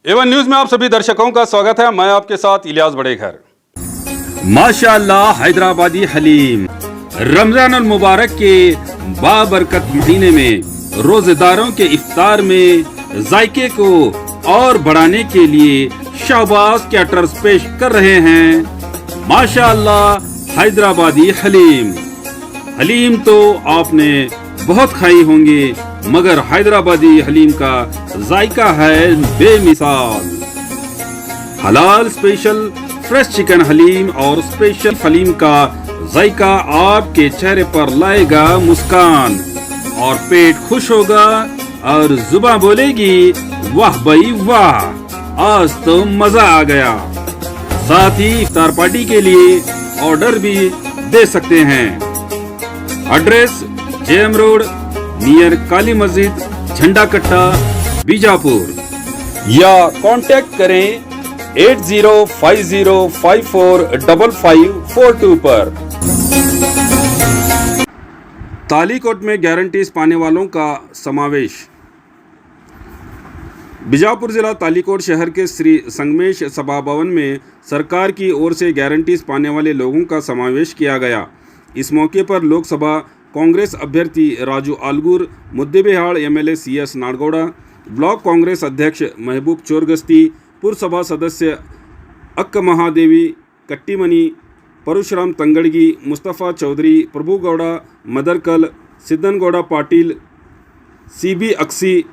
Avon news में आप सभी दर्शकों का स्वागत है। मैं आपके साथ इलियास बड़ेघर। माशाअल्लाह हैदराबादी हलीम रमजान अल मुबारक के बाबरकत महीने में रोजेदारों के इफ्तार में जायके को और बढ़ाने के लिए शाहबाज कैटरर्स पेश कर रहे हैं माशाअल्लाह हैदराबादी हलीम। हलीम तो आपने बहुत खाई होंगे, मगर हैदराबादी हलीम का जायका है बेमिसाल। हलाल स्पेशल फ्रेश चिकन हलीम और स्पेशल हलीम का जायका आपके चेहरे पर लाएगा मुस्कान और पेट खुश होगा और जुबान बोलेगी वाह भाई वाह, आज तो मजा आ गया। साथ ही इफ्तार पार्टी के लिए ऑर्डर भी दे सकते हैं। एड्रेस जेएम रोड नियर काली मस्जिद, झंडा कट्टा, बीजापुर, या कांटेक्ट करें 8050545542 पर। तालीकोट में गारंटीज पाने वालों का समावेश। बीजापुर जिला तालीकोट शहर के श्री संगमेश सभा भवन में सरकार की ओर से गारंटीज पाने वाले लोगों का समावेश किया गया। इस मौके पर लोकसभा कांग्रेस अभ्यर्थी Raju Alagur, Muddebihal MLA CS Nadagouda, block Congress अध्यक्ष महबूब चोरगस्ती, पुरसभा सदस्य अक्क महादेवी कट्टीमनी, परशुराम तंगड़गी, मुस्तफ़ा चौधरी, प्रभु गौड़ा मदरकल, सिद्धनगौड़ा पाटिल, सीबी अक्सी,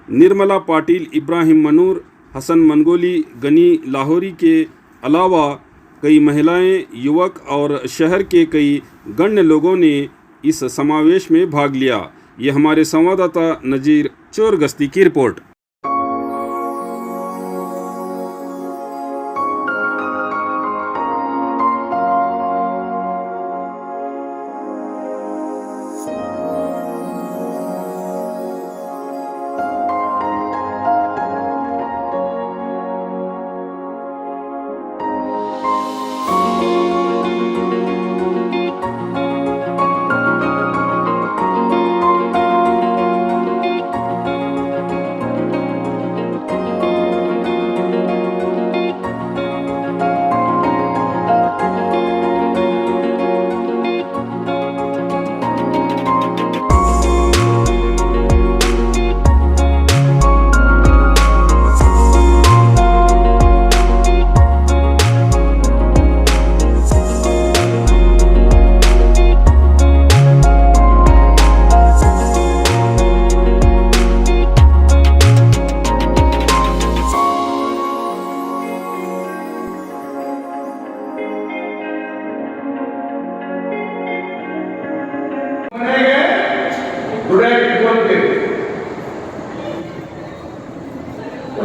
निर्मला पाटिल, इब्राहिम मनूर, हसन मनगोली, गनी लाहौरी के अलावा कई महिलाएं, युवक और शहर के कई गण्य लोगों ने इस समावेश में भाग लिया। ये हमारे संवाददाता नजीर चोरगस्ती की रिपोर्ट।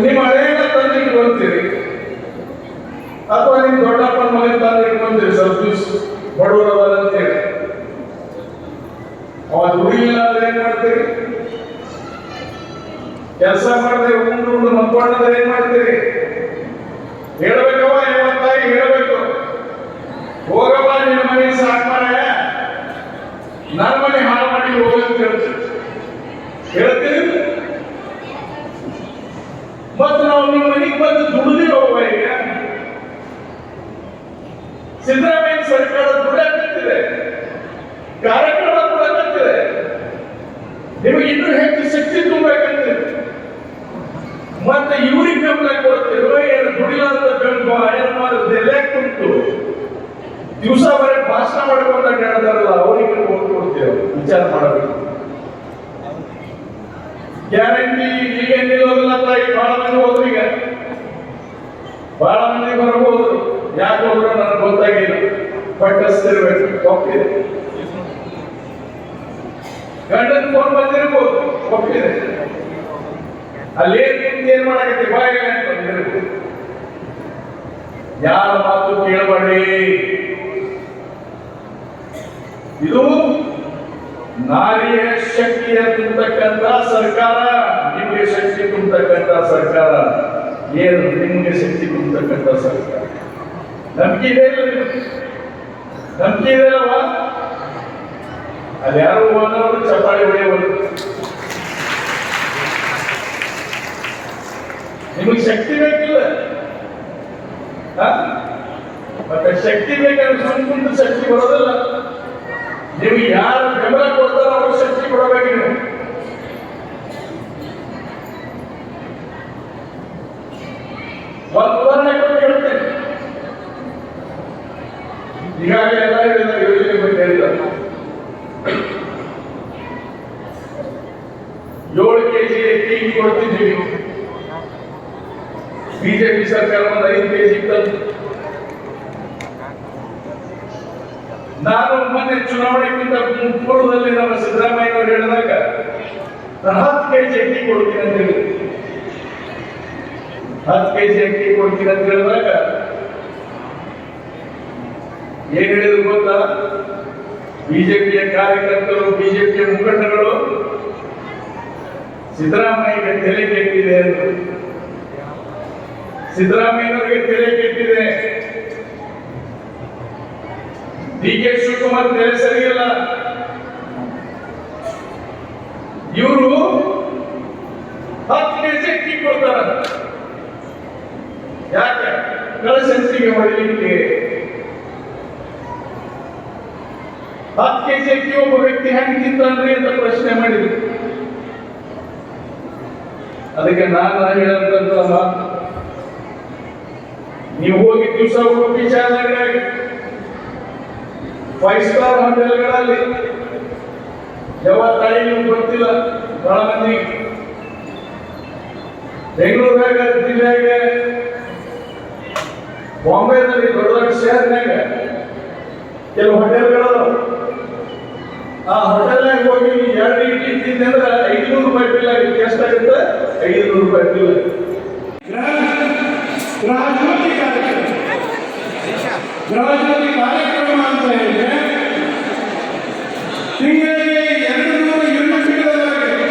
ನಿಮ್ಮ ಹಳೆಯ ತಂದೆ ಇಟ್ಕೊಂತೀರಿ ಅಥವಾ ನಿಮ್ಮ ದೊಡ್ಡಪ್ಪನ ಮನೆ ತಂದೆ ಇಟ್ಕೊಂತೀರಿ, ಸ್ವಲ್ಪ ದಿವಸ ಬಡವರವಲ್ಲ ಅಂತೇಳಿ. ಅವ ದುಡಿಲಿಲ್ಲ ಅಂದ್ರೆ ಏನ್ ಮಾಡ್ತೀರಿ? ಕೆಲಸ ಮಾಡದೆ ಉಂಡು ಮಕ್ಕೊಂಡ್ರೆ ಏನ್ ಮಾಡ್ತೀರಿ? ಹೇಳ್ಬೇಕವ ಯಾವತ್ತಾಗಿ ಹೇಳ್ಬೇಕು, ಹೋಗವ ನಿಮ್ಮ ಮನೆ ಸಾಕ್ಮಾರ, ನನ್ನ ಮನೆ ಹಾಳು ಮಾಡಿ ಹೋಗಂತ ಹೇಳ್ತೀರಿ. ಮತ್ತು ನಾವು ನಿಮ್ಮ ಮನೆಗೆ ಬಂದು ದುಡಿದು ಹೋಗುವ. ಈಗ ಸಿದ್ದರಾಮಯ್ಯ ಸರ್ಕಾರ ದುಡಿಯಾಕತ್ತಿದೆ, ಕಾರ್ಯಕ್ರಮ ಕೊಡಕತ್ತಿದೆ, ನಿಮಗೆ ಇನ್ನೂ ಹೆಚ್ಚು ಶಕ್ತಿ ತುಂಬಬೇಕಂತಿದೆ. ಮತ್ತೆ ಇವ್ರಿಗೆ ಬೆಂಬಲ ಕೊಡ್ತಿರೋ ಏನು ದುಡಿಲಾರದ ಬೆಂಬಲ ಎಲ್ಲ ಕುಂತು ದಿವಸ ಬರೀ ಭಾಷಣ ಮಾಡ್ಕೊಂಡ ಹೇಳಿದಾರಲ್ಲ, ಅವರಿಗೆ ಓಟ್ ಕೊಡ್ತೀವಿ. ವಿಚಾರ ಮಾಡಬೇಕು. ಗ್ಯಾರಂಟಿ ಈಗ ನಿಲ್ಲೋದಿಲ್ಲ ತಾಯಿ, ಬಹಳ ಮಂದಿ ಹೋದ್ರು, ಈಗ ಬಹಳ ಮಂದಿ ಬರಬಹುದು. ಯಾಕೆ ಹೋದ್ರು ನನಗೆ ಗೊತ್ತಾಗಿಲ್ಲ, ಪಟ್ಟಿರ್ಬೇಕು ಹೋಗ್ತಿದೆ. ಗಂಡನ ಫೋನ್ ಬಂದಿರ್ಬೋದು, ಹೋಗ್ತಿದೆ. ಅಲ್ಲಿ ಏನ್ ಮಾಡಕತ್ತಿ ಬಾಯಿಲ್ಲ ಅಂತ ಬಂದಿರ್ಬೋದು. ಯಾರ ಮಾತು ಕೇಳಬೇಡಿ. ಇದು ನಾರಿಯ ಶಕ್ತಿಯ ತುಂಬತಕ್ಕಂತ ಸರ್ಕಾರ, ನಿಮಗೆ ಶಕ್ತಿ ತುಂಬತಕ್ಕಂತ ಸರ್ಕಾರ. ಏನು ನಿಮಗೆ ಶಕ್ತಿ ತುಂಬತಕ್ಕಂತ ಸರ್ಕಾರ? ನಂಬಿಕೆ ಇದೆ ಇಲ್ಲ? ನಂಬಿಕೆ ಇದೆ ಅಲ್ವಾ? ಅಲ್ಲಿ ಯಾರು ಹೋದವರು ಚಪ್ಪಾಳಿ ಹೊಡೆಯವರು. ನಿಮಗೆ ಶಕ್ತಿ ಬೇಕಿಲ್ಲ, ಮತ್ತೆ ಶಕ್ತಿ ಬೇಕಾದ್ರೆ ಸುಮ್ಮನೆ ಶಕ್ತಿ ಬರೋದಿಲ್ಲ. ನಿಮಗೆ ಯಾರು ಬೆಂಬಲ ಕೊಡ್ತಾರೋ ಅವ್ರ ಶಕ್ತಿ ಕೊಡಬೇಕು. ನೀವು ಒಂದು ಉದಾಹರಣೆ ಕೊಟ್ಟು ಹೇಳ್ತೇನೆ. ಈಗಾಗಲೇ ಎಲ್ಲ ಹೇಳಿದ ಯೋಜನೆ ಬಗ್ಗೆ ಹೇಳಿದ್ದಾರೆ. 7 ಕೆಜಿ ಅಕ್ಕಿ ಕೊಡ್ತಿದ್ದೀವಿ. ಬಿಜೆಪಿ ಸರ್ಕಾರ ಒಂದು 5 ಕೆಜಿ ತಂದು, ನಾನು ಮೊನ್ನೆ ಚುನಾವಣೆಗಿಂತ ಪೂರ್ವದಲ್ಲಿ ನಮ್ಮ ಸಿದ್ದರಾಮಯ್ಯ ಅವರು ಹೇಳಿದಾಗ 10 ಕೆಜಿ ಅಕ್ಕಿ ಕೊಡ್ತೀನಿ ಅಂತ ಹೇಳಿ, 10 ಕೆಜಿ ಅಕ್ಕಿ ಕೊಡ್ತೀನಿ ಅಂತ ಹೇಳಿದಾಗ ಏನ್ ಹೇಳಿದ್ರು ಗೊತ್ತಾ? ಬಿಜೆಪಿಯ ಕಾರ್ಯಕರ್ತರು, ಬಿಜೆಪಿಯ ಮುಖಂಡಗಳು ಸಿದ್ದರಾಮಯ್ಯಗೆ ತಲೆ ಕೆಟ್ಟಿದೆ ಎಂದು. ಸಿದ್ದರಾಮಯ್ಯನವರಿಗೆ ತಲೆ ಕೆಟ್ಟಿದೆ, ಡಿ.ಕೆ. ಶಿವಕುಮಾರ್ ತಲೆ ಸರಿಯಿಲ್ಲ. ಇವರು 10 ಕೆಜಿ ಅಕ್ಕಿ ಕೊಡ್ತಾರ. ಯಾಕೆ? ಕಳಸಂಚಿಗೆ ಹೊಡೆಯಲಿಕ್ಕೆ. 10 ಕೆಜಿ ಅಕ್ಕಿ ಒಬ್ಬ ವ್ಯಕ್ತಿ ಹೆಂಗೆ ತಿಂತಾನ್ರಿ ಅಂತ ಪ್ರಶ್ನೆ ಮಾಡಿದ್ರು. ಅದಕ್ಕೆ ನಾನು ಹೇಳಂತ ಮಾತು, ನೀವು ಹೋಗಿ ದಿವಸ ಉಡುಪಿ ಚಾಲನೆಗಾಗಿ 5 ಸ್ಟಾರ್ ಹೋಟೆಲ್ಗಳಲ್ಲಿ ಯಾವತ್ತಾಯಿ ನಿಮ್ಗೆ ಗೊತ್ತಿಲ್ಲ. ಬಹಳ ಮಂದಿ ಬೆಂಗಳೂರಾಗ, ಜಿಲ್ಲೆಯಾಗ, ಬಾಂಬೆದಲ್ಲಿ ದೊಡ್ಡ ದೊಡ್ಡ ಶಹರ್ನಾಗ ಕೆಲವು ಹೋಟೆಲ್ಗಳು, ಆ ಹೋಟೆಲ್ನಾಗ ಹೋಗಿ 2 ಇಡ್ಲಿ ತಿಂದೆ ಅಂದ್ರೆ 500 ರೂಪಾಯಿ ಬಿಲ್ ಆಗುತ್ತೆ. ಎಷ್ಟಾಗುತ್ತೆ? 500 ರೂಪಾಯಿ ಬಿಲ್. ಗೃಹಜ್ಯೋತಿ ಕಾರ್ಯಕ್ರಮ ಅಂತ ಹೇಳಿದ್ರೆ ತಿಂಗಳಿಗೆ 200 ಯೂನಿಟ್ಗಳವರೆಗೆ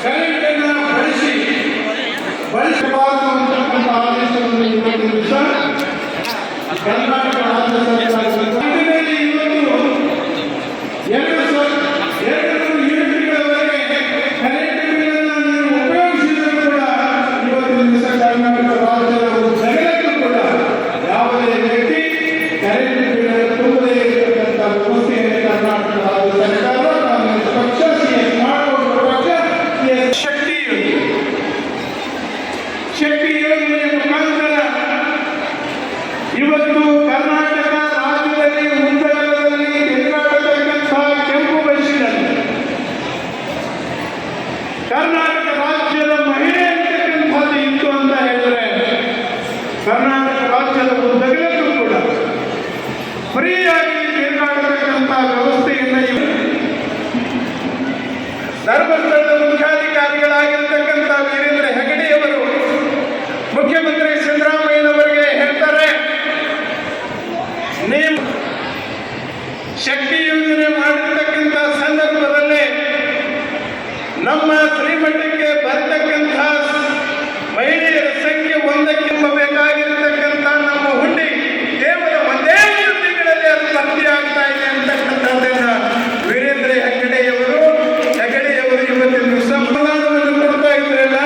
ಕರೆಂಟನ್ನು ಬಳಸಬಾರದು ಅಂತಕ್ಕಂಥ ಆದೇಶವನ್ನು ಇವತ್ತು ದಿವಸ ಕರ್ನಾಟಕ ರಾಜ್ಯ ಸರ್ಕಾರ ಇವತ್ತು ಕರ್ನಾಟಕ ರಾಜ್ಯದಲ್ಲಿ ಮುಂದಾಳದಲ್ಲಿ ಎದುರಾಡತಕ್ಕಂಥ ಕೆಂಪು ಬಸ್ಸಿನಲ್ಲಿ ಕರ್ನಾಟಕ ರಾಜ್ಯದ ಮಹಿಳೆ ಅಂತಕ್ಕಂಥದ್ದು ಇತ್ತು ಅಂತ ಹೇಳಿದ್ರೆ, ಕರ್ನಾಟಕ ರಾಜ್ಯದ ಉದ್ದಗಲಕ್ಕೂ ಕೂಡ ಫ್ರೀಯಾಗಿ ಎದುರಾಡತಕ್ಕಂಥ ವ್ಯವಸ್ಥೆಯನ್ನು ಧರ್ಮಸ್ಥಳದ ಮುಖ್ಯಾಧಿಕಾರಿಗಳಾಗಿರ್ತಕ್ಕಂಥ ವೀರೇಂದ್ರ ಹೆಗಡೆಯವರು ಮುಖ್ಯಮಂತ್ರಿ ಸಿದ್ದರಾಮಯ್ಯನವರಿಗೆ ಹೇಳ್ತಾರೆ, ನೀವು ಶಕ್ತಿ ಯೋಜನೆ ಮಾಡಿರ್ತಕ್ಕಂಥ ಸಂದರ್ಭದಲ್ಲಿ ನಮ್ಮ ಶ್ರೀಮಠಕ್ಕೆ ಬರತಕ್ಕಂಥ ಮಹಿಳೆಯರ ಸಂಖ್ಯೆ 1ಕ್ಕೆ ತುಂಬಬೇಕಾಗಿರ್ತಕ್ಕಂಥ ನಮ್ಮ ಹುಂಡಿ ಕೇವಲ ಒಂದೇ ತಿಂಗಳಲ್ಲಿ ಅದು ಭರ್ತಿ ಆಗ್ತಾ ಇದೆ ಅಂತಕ್ಕಂಥದ್ದನ್ನ ವೀರೇಂದ್ರ ಹೆಗಡೆಯವರು ಇವತ್ತಿನ ದಿವಸ ಅನುದಾನವನ್ನು ಕೊಡ್ತಾ ಇದ್ರಲ್ಲ,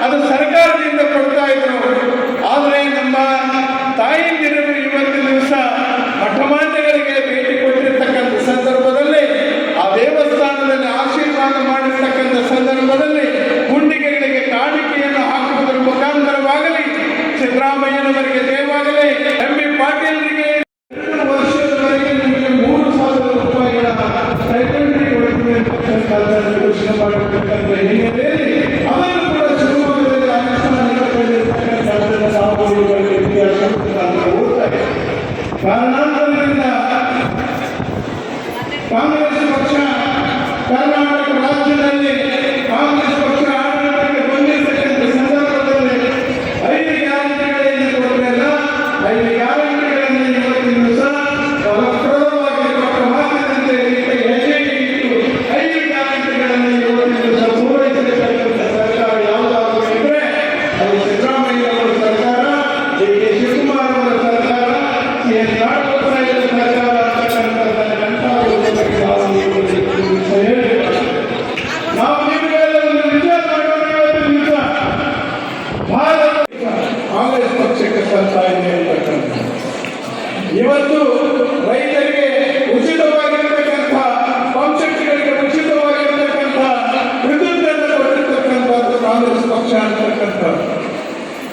ಅದು ಸರ್ಕಾರದಿಂದ ಕೊಡ್ತಾ ಇದ್ರು. ಆದರೆ ನಮ್ಮ ತಾಯಂದಿರು ಇವತ್ತಿನ ದಿವಸ ಮಠಮಾನ್ಯಗಳಿಗೆ ಭೇಟಿ ಕೊಟ್ಟಿರ್ತಕ್ಕಂಥ ಸಂದರ್ಭದಲ್ಲಿ, ಆ ದೇವಸ್ಥಾನದಲ್ಲಿ ಆಶೀರ್ವಾದ ಮಾಡಿರ್ತಕ್ಕಂಥ ಸಂದರ್ಭದಲ್ಲಿ ಗುಂಡಿಗೆಗಳಿಗೆ ಕಾಣಿಕೆಯನ್ನು ಹಾಕುವುದರ ಮುಖಾಂತರವಾಗಲಿ, ಸಿದ್ದರಾಮಯ್ಯನವರಿಗೆ ದೇವಾಗಲಿ, ಎಂ.ಬಿ. ಪಾಟೀಲ್ರಿಗೆ 2 ವರ್ಷದವರೆಗೆ ನಿಮಗೆ 3,000 ರೂಪಾಯಿಗಳ ಸ್ಟೈಪೆಂಡ್ ಕೊಡ್ತೀವಿ ಅಂತಕ್ಕಂಥ ಘೋಷಣೆ ಮಾಡಿರ್ತಕ್ಕಂಥ ಹಿನ್ನೆಲೆಯಲ್ಲಿ ಅದನ್ನು ಕೂಡ ಶಿವಮೊಗ್ಗದಲ್ಲಿ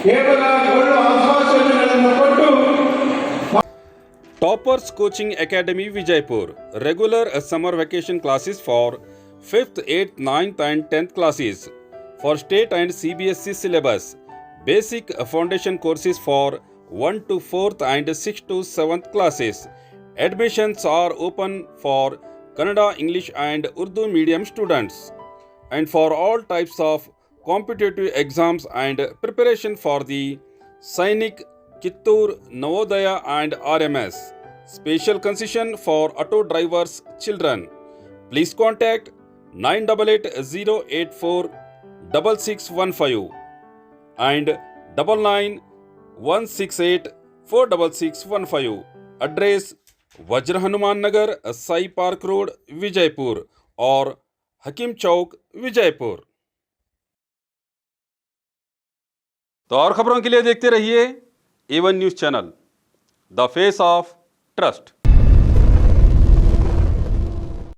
ಕೇವಲ ಒಳ್ಳೆ ಆಶ್ವಾಸನೆಗಳನ್ನು ಕೊಟ್ಟು Toppers Coaching Academy Vijaypur. Regular summer vacation classes for 5th, 8th, 9th and 10th classes. For state and CBSE syllabus. Basic foundation courses for 1 to 4th and 6 to 7th classes. Admissions are open for Kannada, English and Urdu medium students. And for all types of competitive exams and preparation for the Sainik, Kittur, Navodaya and RMS. Special concession for auto drivers children. Please contact 9880846615 and 9916846615. Address Vajra Hanuman Nagar, Sai Park Road, Vijaypur और हकीम चौक विजयपुर। तो और खबरों के लिए देखते रहिए A1 news channel, the face of trust.